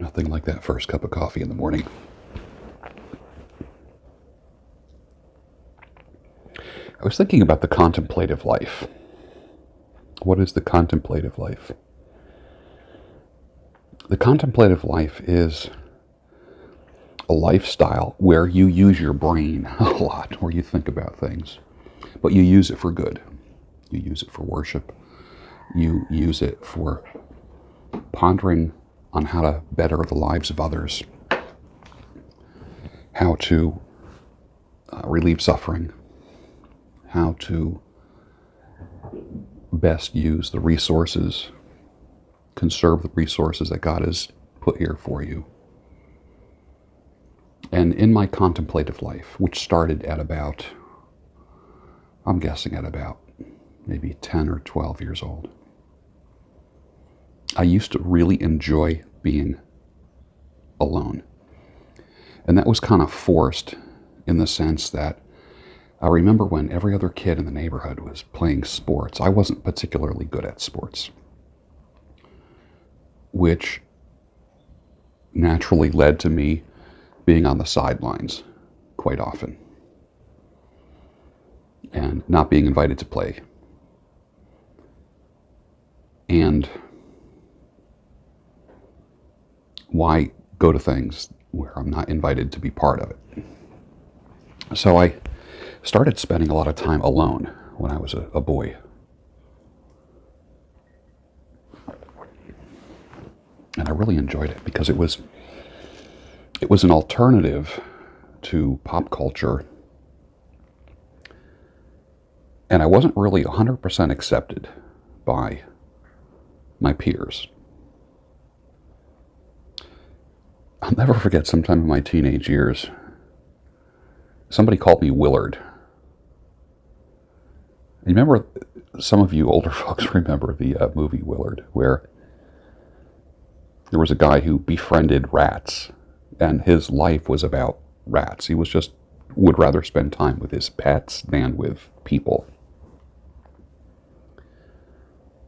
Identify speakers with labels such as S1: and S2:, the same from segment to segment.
S1: Nothing like that first cup of coffee in the morning. I was thinking about the contemplative life. What is the contemplative life? The contemplative life is a lifestyle where you use your brain a lot, where you think about things, but you use it for good. You use it for worship. You use it for pondering on how to better the lives of others, how to relieve suffering, how to best use the resources, conserve the resources that God has put here for you. And in my contemplative life, which started at about, I'm guessing at about maybe 10 or 12 years old, I used to really enjoy being alone. And that was kind of forced in the sense that I remember when every other kid in the neighborhood was playing sports. I wasn't particularly good at sports, which naturally led to me being on the sidelines quite often and not being invited to play. And why go to things where I'm not invited to be part of it? So I started spending a lot of time alone when I was a boy. And I really enjoyed it because it was an alternative to pop culture. And I wasn't really 100% accepted by my peers. I'll never forget sometime in my teenage years, somebody called me Willard. You remember, some of you older folks remember the movie Willard, where there was a guy who befriended rats, and his life was about rats. He would rather spend time with his pets than with people.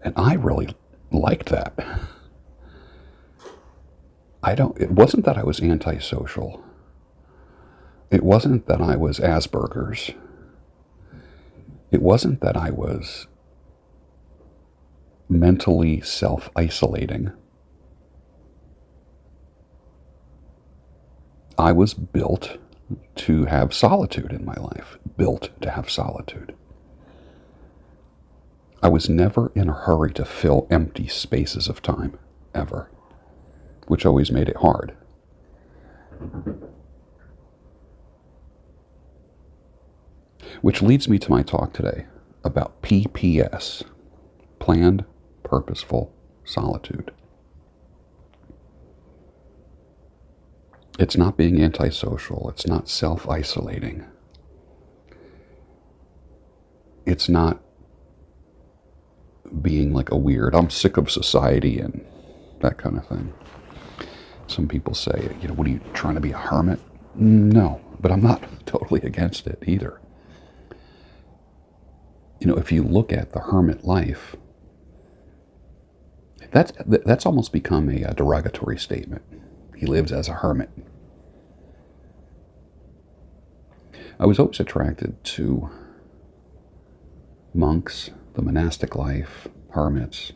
S1: And I really liked that. It wasn't that I was antisocial. It wasn't that I was Asperger's. It wasn't that I was mentally self-isolating. I was built to have solitude in my life, built to have solitude. I was never in a hurry to fill empty spaces of time, ever, which always made it hard. Which leads me to my talk today about PPS, planned, purposeful solitude. It's not being antisocial. It's not self-isolating. It's not being like a weird, I'm sick of society and that kind of thing. Some people say, what are you, trying to be a hermit? No, but I'm not totally against it either. If you look at the hermit life, that's almost become a derogatory statement. He lives as a hermit. I was always attracted to monks, the monastic life, hermits,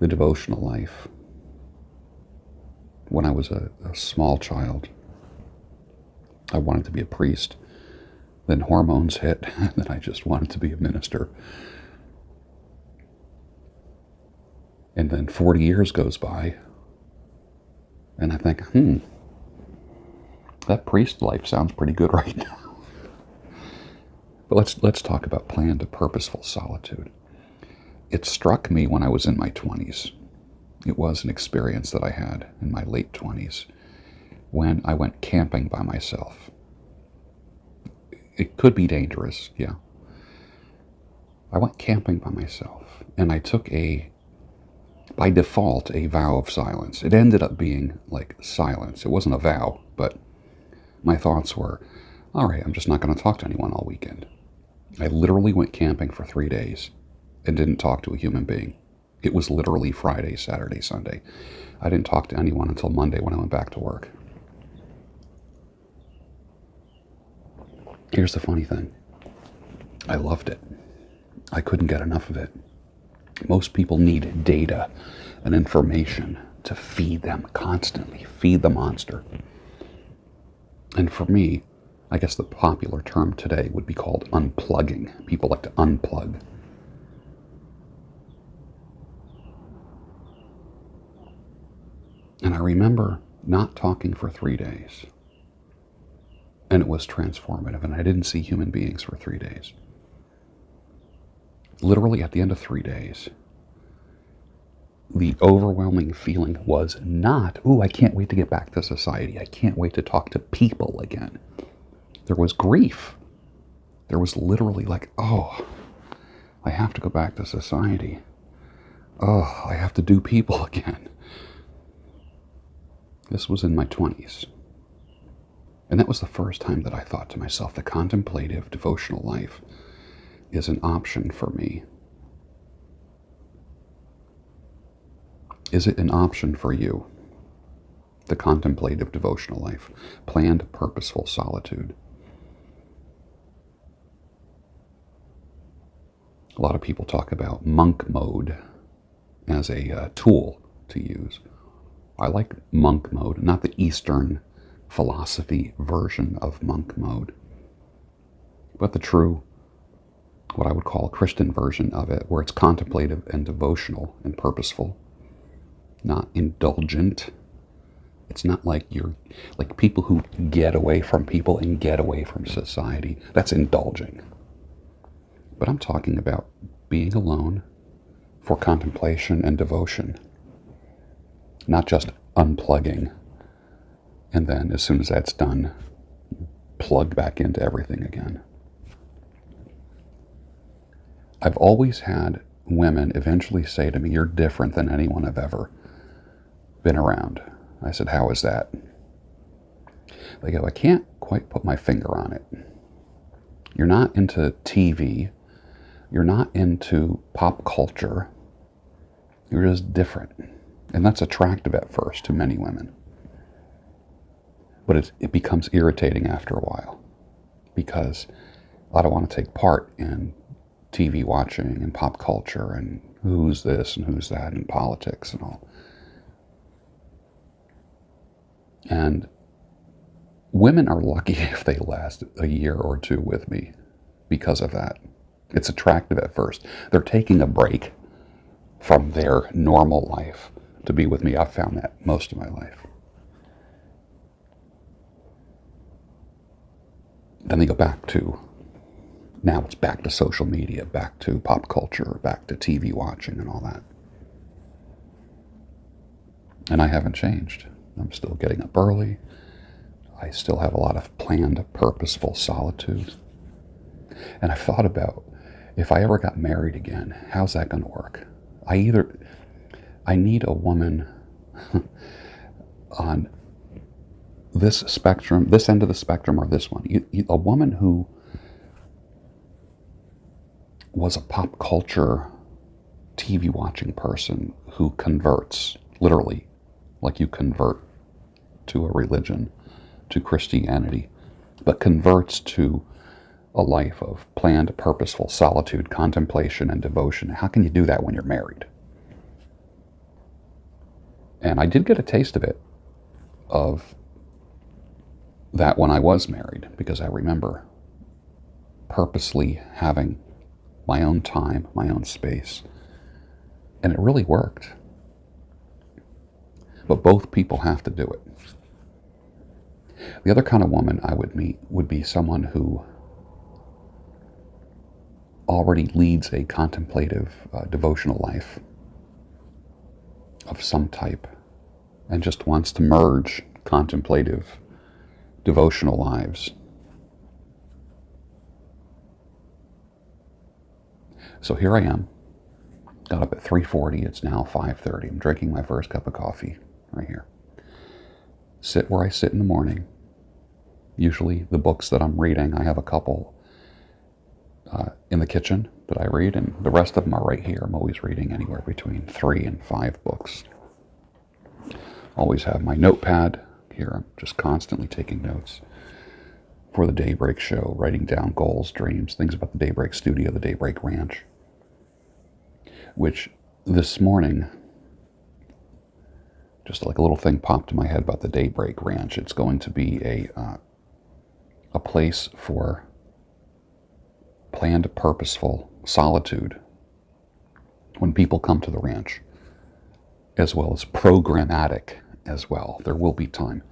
S1: the devotional life. When I was a small child, I wanted to be a priest. Then hormones hit, and then I just wanted to be a minister. And then 40 years goes by, and I think, that priest life sounds pretty good right now. But let's talk about planned to purposeful solitude. It struck me when I was in my 20s. It was an experience that I had in my late 20s when I went camping by myself. It could be dangerous, yeah. I went camping by myself, and I took by default, a vow of silence. It ended up being like silence. It wasn't a vow, but my thoughts were, all right, I'm just not going to talk to anyone all weekend. I literally went camping for 3 days and didn't talk to a human being. It was literally Friday, Saturday, Sunday. I didn't talk to anyone until Monday when I went back to work. Here's the funny thing. I loved it. I couldn't get enough of it. Most people need data and information to feed them constantly, feed the monster. And for me, I guess the popular term today would be called unplugging. People like to unplug. And I remember not talking for 3 days. And it was transformative, and I didn't see human beings for 3 days. Literally at the end of 3 days, the overwhelming feeling was not, I can't wait to get back to society. I can't wait to talk to people again. There was grief. There was literally like, I have to go back to society. I have to do people again. This was in my 20s. And that was the first time that I thought to myself, the contemplative devotional life is an option for me. Is it an option for you? The contemplative devotional life, planned, purposeful solitude. A lot of people talk about monk mode as a tool to use. I like monk mode, not the Eastern philosophy version of monk mode, but the true, what I would call a Christian version of it, where it's contemplative and devotional and purposeful, not indulgent. It's not like you're like people who get away from people and get away from society. That's indulging. But I'm talking about being alone for contemplation and devotion, not just unplugging. And then as soon as that's done, plug back into everything again. I've always had women eventually say to me, "You're different than anyone I've ever been around." I said, "How is that?" They go, "I can't quite put my finger on it. You're not into TV. You're not into pop culture. You're just different." And that's attractive at first to many women. But it becomes irritating after a while because I don't want to take part in TV watching and pop culture and who's this and who's that and politics and all. And women are lucky if they last a year or two with me because of that. It's attractive at first. They're taking a break from their normal life to be with me. I've found that most of my life. Then they go back to, now it's back to social media, back to pop culture, back to TV watching and all that. And I haven't changed. I'm still getting up early. I still have a lot of planned, purposeful solitude. And I thought about, if I ever got married again, how's that going to work? I need a woman on this spectrum, this end of the spectrum or this one. A woman who was a pop culture TV watching person who converts, literally, like you convert to a religion, to Christianity, but converts to a life of planned, purposeful solitude, contemplation, and devotion. How can you do that when you're married? And I did get a taste of it, of that when I was married, because I remember purposely having my own time, my own space, and it really worked. But both people have to do it. The other kind of woman I would meet would be someone who already leads a contemplative, devotional life of some type and just wants to merge contemplative, devotional lives. So here I am, got up at 3:40, it's now 5:30. I'm drinking my first cup of coffee right here. Sit where I sit in the morning. Usually the books that I'm reading, I have a couple in the kitchen that I read, and the rest of them are right here. I'm always reading anywhere between 3 and 5 books. always have my notepad here. I'm just constantly taking notes for the Daybreak show, writing down goals, dreams, things about the Daybreak studio, the Daybreak ranch, which this morning, just like a little thing popped in my head about the Daybreak ranch. It's going to be a place for planned, purposeful solitude when people come to the ranch, as well as programmatic as well. There will be time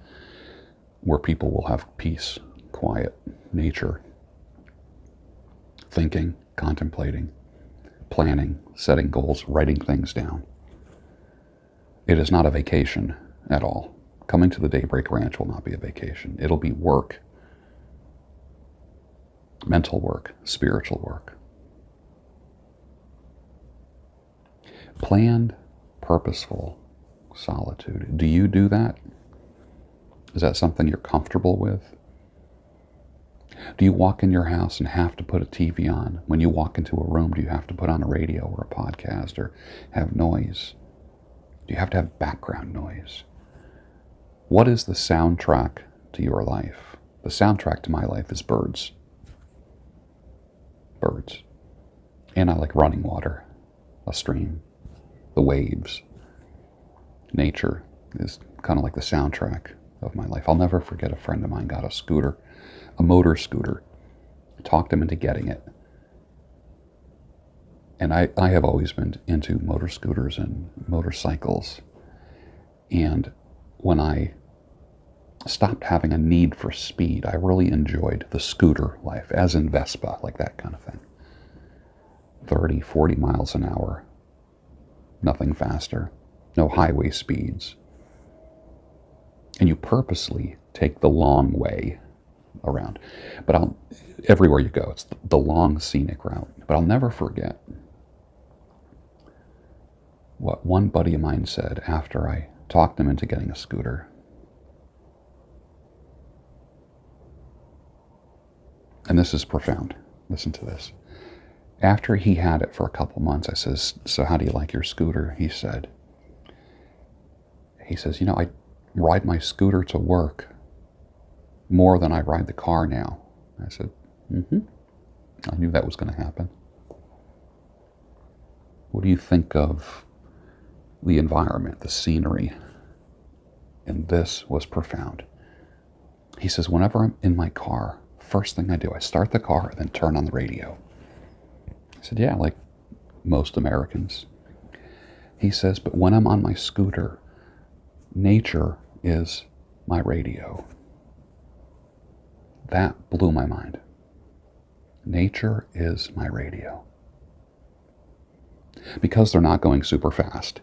S1: where people will have peace, quiet, nature, thinking, contemplating, planning, setting goals, writing things down. It is not a vacation at all. Coming to the Daybreak Ranch will not be a vacation. It'll be work, mental work, spiritual work. Planned, purposeful solitude. Do you do that? Is that something you're comfortable with? Do you walk in your house and have to put a TV on? When you walk into a room, do you have to put on a radio or a podcast or have noise? Do you have to have background noise? What is the soundtrack to your life? The soundtrack to my life is birds. Birds. And I like running water, a stream, the waves. Nature is kind of like the soundtrack of my life. I'll never forget a friend of mine got a scooter, a motor scooter. I talked him into getting it. And I have always been into motor scooters and motorcycles. And when I stopped having a need for speed, I really enjoyed the scooter life, as in Vespa, like that kind of thing. 30, 40 miles an hour, nothing faster, no highway speeds. And you purposely take the long way around. But everywhere you go, it's the long scenic route. But I'll never forget what one buddy of mine said after I talked him into getting a scooter. And this is profound. Listen to this. After he had it for a couple months, I says, "So how do you like your scooter?" He says, I ride my scooter to work more than I ride the car now. I said, I knew that was going to happen. What do you think of the environment, the scenery? And this was profound. He says, whenever I'm in my car, first thing I do, I start the car and then turn on the radio. I said, yeah, like most Americans. He says, but when I'm on my scooter, nature is my radio. That blew my mind. Nature is my radio. Because they're not going super fast,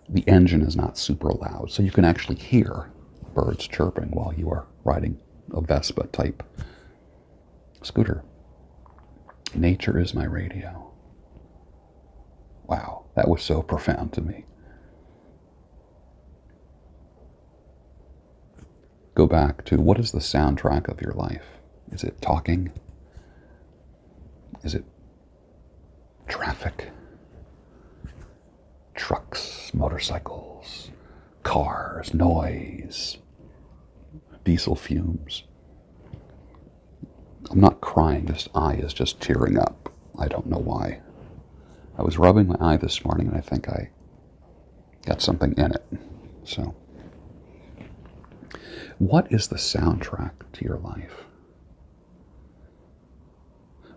S1: the engine is not super loud, so you can actually hear birds chirping while you are riding a Vespa type scooter. Nature is my radio. Wow, that was so profound to me. Go back to, what is the soundtrack of your life? Is it talking? Is it traffic? Trucks, motorcycles, cars, noise, diesel fumes. I'm not crying, this eye is just tearing up. I don't know why. I was rubbing my eye this morning and I think I got something in it. So, what is the soundtrack to your life?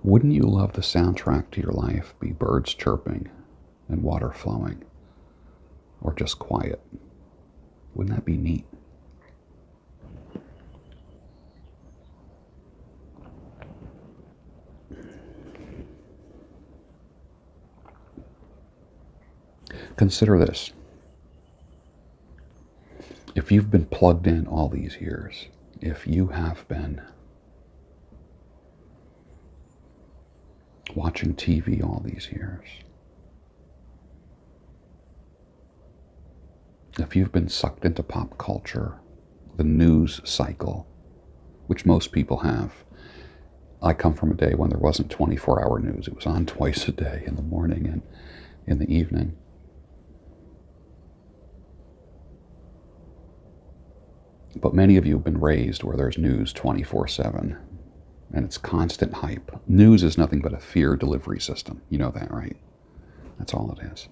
S1: Wouldn't you love the soundtrack to your life be birds chirping and water flowing, or just quiet? Wouldn't that be neat? Consider this. If you've been plugged in all these years, if you have been watching TV all these years, if you've been sucked into pop culture, the news cycle, which most people have. I come from a day when there wasn't 24-hour news. It was on twice a day, in the morning and in the evening. But many of you have been raised where there's news 24/7 and it's constant hype. News is nothing but a fear delivery system. You know that, right? That's all it is.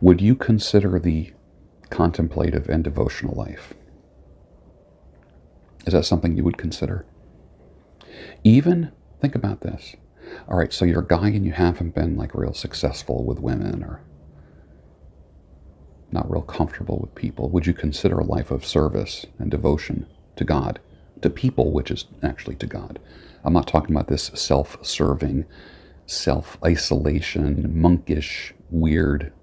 S1: Would you consider the contemplative and devotional life? Is that something you would consider? Even, think about this. All right, so you're a guy and you haven't been like real successful with women or not real comfortable with people. Would you consider a life of service and devotion to God, to people, which is actually to God? I'm not talking about this self-serving, self-isolation, monkish, weird,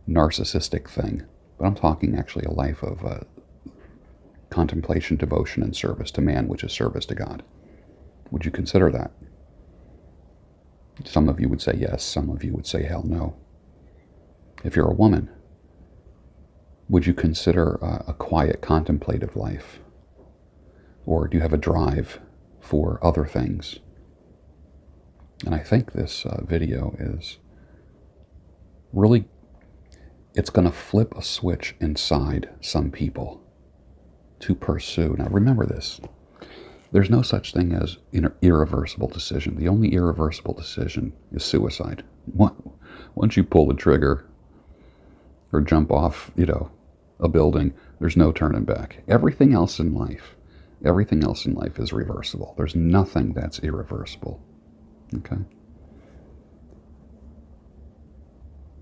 S1: narcissistic thing. But I'm talking actually a life of contemplation, devotion, and service to man, which is service to God. Would you consider that? Some of you would say yes, some of you would say hell no. If you're a woman, would you consider a quiet contemplative life? Or do you have a drive for other things? And I think this video is really, it's going to flip a switch inside some people to pursue. Now remember this, there's no such thing as an irreversible decision. The only irreversible decision is suicide. Once you pull the trigger or jump off, a building, there's no turning back. Everything else in life is reversible. There's nothing that's irreversible. Okay?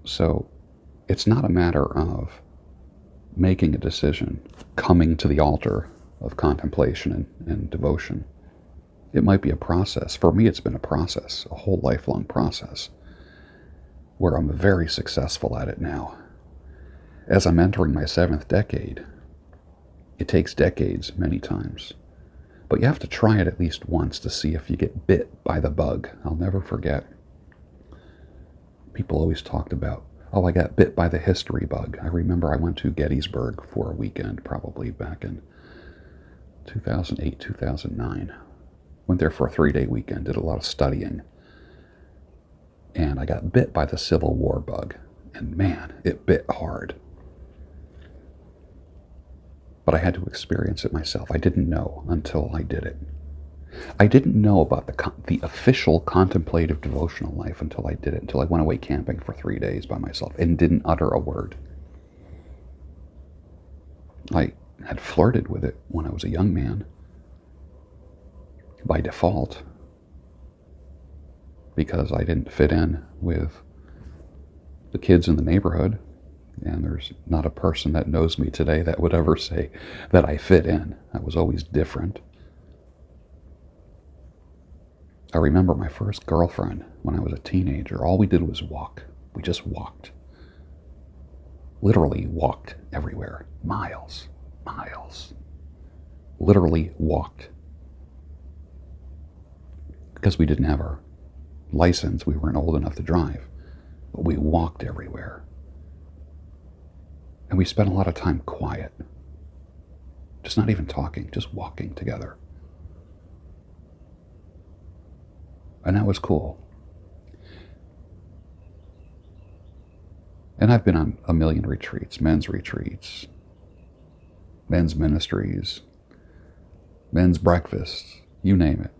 S1: So it's not a matter of making a decision, coming to the altar of contemplation and devotion. It might be a process. For me, it's been a process, a whole lifelong process, where I'm very successful at it now. As I'm entering my 7th decade, it takes decades many times. But you have to try it at least once to see if you get bit by the bug. I'll never forget. People always talked about, I got bit by the history bug. I remember I went to Gettysburg for a weekend, probably back in 2008, 2009. Went there for a 3-day weekend, did a lot of studying. And I got bit by the Civil War bug. And man, it bit hard. But I had to experience it myself. I didn't know until I did it. I didn't know about the official contemplative devotional life until I did it, until I went away camping for 3 days by myself and didn't utter a word. I had flirted with it when I was a young man, by default, because I didn't fit in with the kids in the neighborhood. And there's not a person that knows me today that would ever say that I fit in. I was always different. I remember my first girlfriend when I was a teenager. All we did was walk. We just walked. Literally walked everywhere. Miles. Literally walked. Because we didn't have our license. We weren't old enough to drive. But we walked everywhere. And we spent a lot of time quiet. Just not even talking, just walking together. And that was cool. And I've been on a million retreats, men's ministries, men's breakfasts, you name it.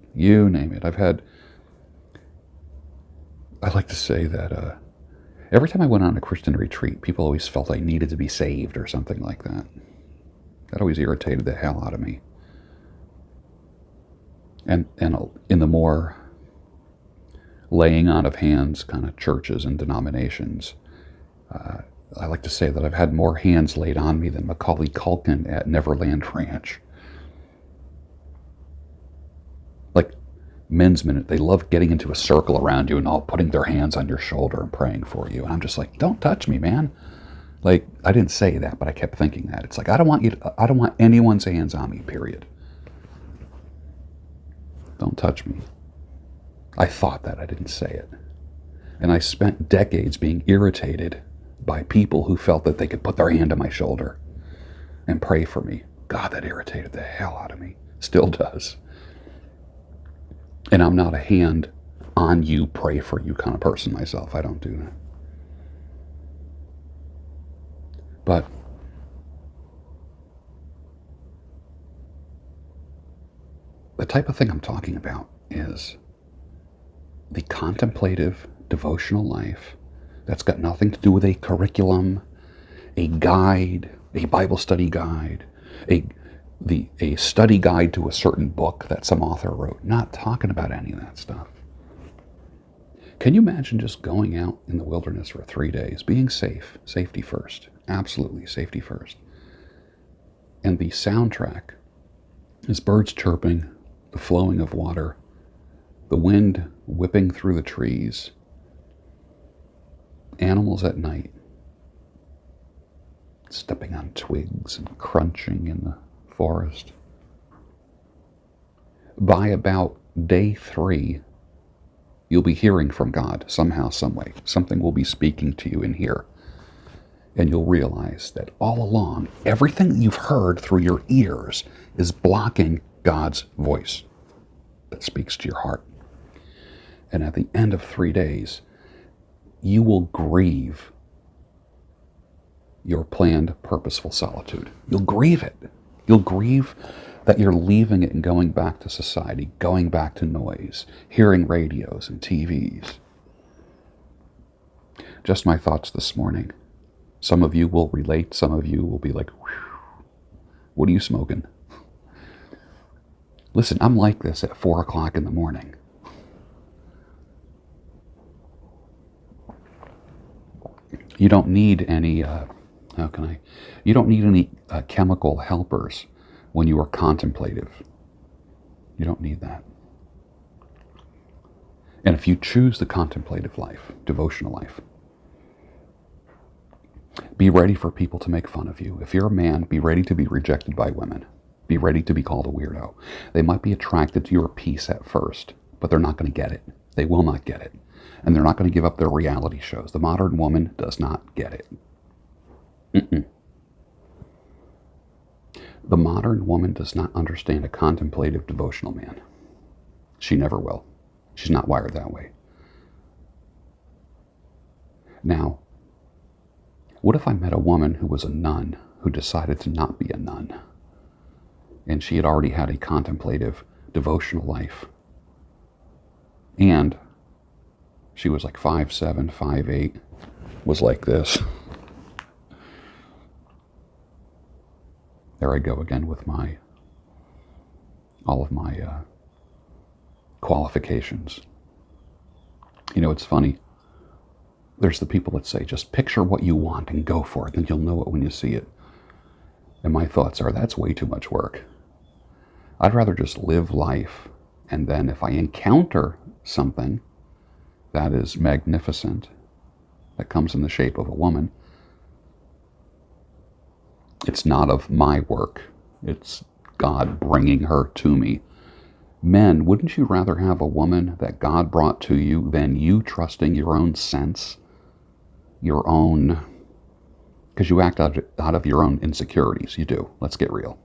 S1: I like to say that every time I went on a Christian retreat, people always felt I needed to be saved or something like that. That always irritated the hell out of me. And in the more laying on of hands kind of churches and denominations, I like to say that I've had more hands laid on me than Macaulay Culkin at Neverland Ranch. Like men's minute, they love getting into a circle around you and all putting their hands on your shoulder and praying for you. And I'm just like, don't touch me, man. Like, I didn't say that, but I kept thinking that. It's like, I don't want anyone's hands on me, period. Don't touch me. I thought that, I didn't say it. And I spent decades being irritated by people who felt that they could put their hand on my shoulder and pray for me. God, that irritated the hell out of me. Still does. And I'm not a hand on you, pray for you kind of person myself. I don't do that. But The type of thing I'm talking about is the contemplative devotional life that's got nothing to do with a curriculum, a guide, a Bible study guide, a study guide to a certain book that some author wrote. Not talking about any of that stuff. Can you imagine just going out in the wilderness for 3 days, being safe, safety first, absolutely safety first. And the soundtrack is birds chirping, the flowing of water, the wind whipping through the trees, animals at night, stepping on twigs and crunching in the forest. By about day 3, you'll be hearing from God somehow, some way. Something will be speaking to you in here. And you'll realize that all along, everything that you've heard through your ears is blocking God's voice that speaks to your heart. And at the end of 3 days, you will grieve your planned purposeful solitude. You'll grieve it. You'll grieve that you're leaving it and going back to society, going back to noise, hearing radios and TVs. Just my thoughts this morning. Some of you will relate. Some of you will be like, what are you smoking? Listen, I'm like this at 4 o'clock in the morning. You don't need any, you don't need any chemical helpers when you are contemplative. You don't need that. And if you choose the contemplative life, devotional life, be ready for people to make fun of you. If you're a man, be ready to be rejected by women. Be ready to be called a weirdo. They might be attracted to your peace at first, but they're not going to get it. They will not get it. And they're not going to give up their reality shows. The modern woman does not get it. The modern woman does not understand a contemplative devotional man. She never will. She's not wired that way. Now, what if I met a woman who was a nun who decided to not be a nun? And she had already had a contemplative devotional life. And she was like 5'7", 5'8", was like this. There I go again with all of my qualifications. You know, it's funny. There's the people that say, just picture what you want and go for it, and you'll know it when you see it. And my thoughts are, that's way too much work. I'd rather just live life, and then if I encounter something that is magnificent, that comes in the shape of a woman, it's not of my work. It's God bringing her to me. Men, wouldn't you rather have a woman that God brought to you than you trusting your own sense? Your own... Because you act out of your own insecurities. You do. Let's get real.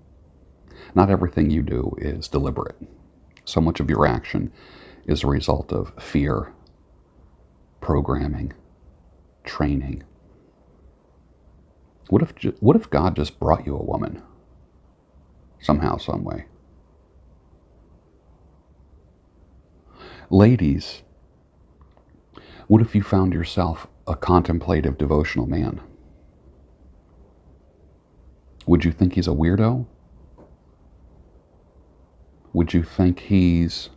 S1: Not everything you do is deliberate. So much of your action is a result of fear, programming, training. What if God just brought you a woman? Somehow, some way. Ladies, what if you found yourself a contemplative devotional man? Would you think he's a weirdo? Would you think he's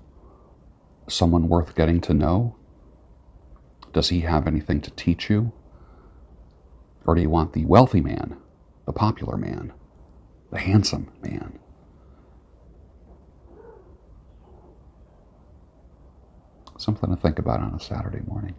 S1: someone worth getting to know? Does he have anything to teach you? Or do you want the wealthy man, the popular man, the handsome man? Something to think about on a Saturday morning.